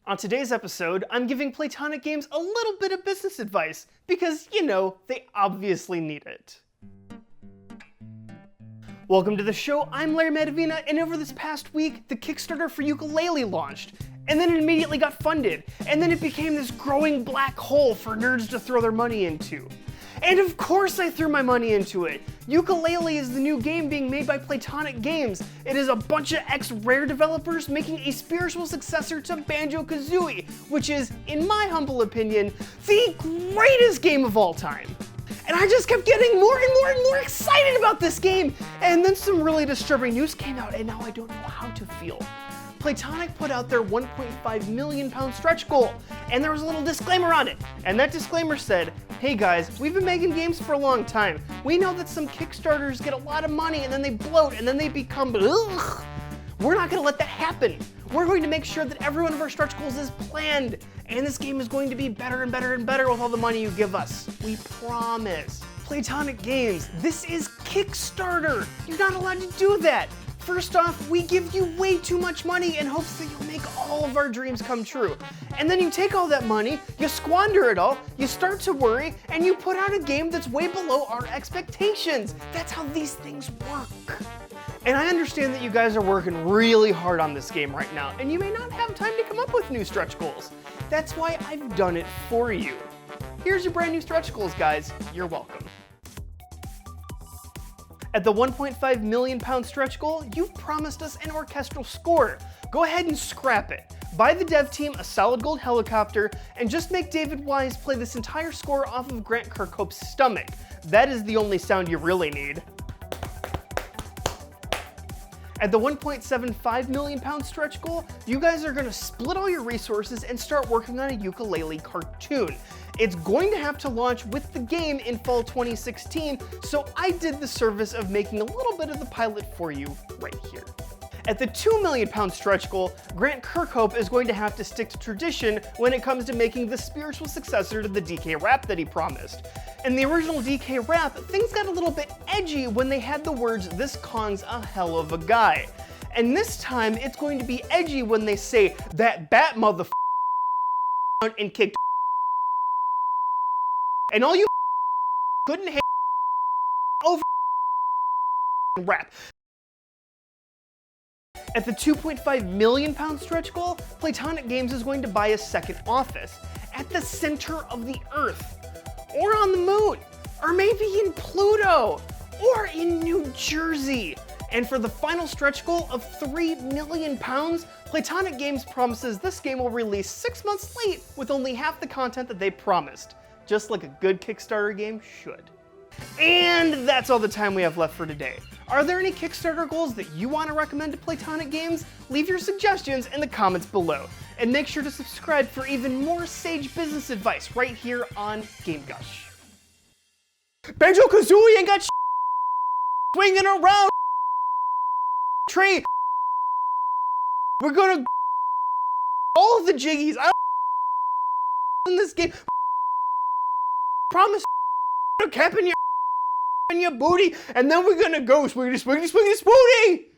On today's episode, I'm giving Playtonic Games a little bit of business advice, because, you know, they obviously need it. Welcome to the show, I'm Larry Madavina, and over this past week, the Kickstarter for Yooka-Laylee launched, and then it immediately got funded, and then it became this growing black hole for nerds to throw their money into. And of course I threw my money into it! Yooka-Laylee is the new game being made by Playtonic Games. It is a bunch of ex-Rare developers making a spiritual successor to Banjo-Kazooie, which is, in my humble opinion, the greatest game of all time. And I just kept getting more and more and more excited about this game! And then some really disturbing news came out, and now I don't know how to feel. Playtonic put out their £1.5 million stretch goal, and there was a little disclaimer on it. And that disclaimer said, hey guys, we've been making games for a long time. We know that some Kickstarters get a lot of money and then they bloat and then they become ugh. We're not gonna let that happen. We're going to make sure that every one of our stretch goals is planned, and this game is going to be better and better and better with all the money you give us. We promise. Playtonic Games, this is Kickstarter. You're not allowed to do that. First off, we give you way too much money in hopes that you'll make all of our dreams come true. And then you take all that money, you squander it all, you start to worry, and you put out a game that's way below our expectations. That's how these things work. And I understand that you guys are working really hard on this game right now, and you may not have time to come up with new stretch goals. That's why I've done it for you. Here's your brand new stretch goals, guys. You're welcome. At the £1.5 million stretch goal, you've promised us an orchestral score. Go ahead and scrap it. Buy the dev team a solid gold helicopter, and just make David Wise play this entire score off of Grant Kirkhope's stomach. That is the only sound you really need. At the £1.75 million stretch goal, you guys are gonna split all your resources and start working on a Yooka-Laylee cartoon. It's going to have to launch with the game in fall 2016, so I did the service of making a little bit of the pilot for you right here. At the £2 million stretch goal, Grant Kirkhope is going to have to stick to tradition when it comes to making the spiritual successor to the DK rap that he promised. In the original DK rap, things got a little bit edgy when they had the words, "This Kong's a hell of a guy." And this time, it's going to be edgy when they say, "That bat motherfucker and kicked and all you couldn't hate over rap." At the £2.5 million stretch goal, Playtonic Games is going to buy a second office at the center of the Earth, or on the moon, or maybe in Pluto, or in New Jersey. And for the final stretch goal of £3 million, Playtonic Games promises this game will release 6 months late with only half the content that they promised. Just like a good Kickstarter game should. And that's all the time we have left for today. Are there any Kickstarter goals that you want to recommend to Playtonic Games? Leave your suggestions in the comments below. And make sure to subscribe for even more sage business advice right here on Game Gush. Banjo-Kazooie ain't got swinging around tree. We're gonna all of the jiggies. I don't in this game. Promise a cap in your booty, and then we're gonna go swingity, swingity, swingity, swooty!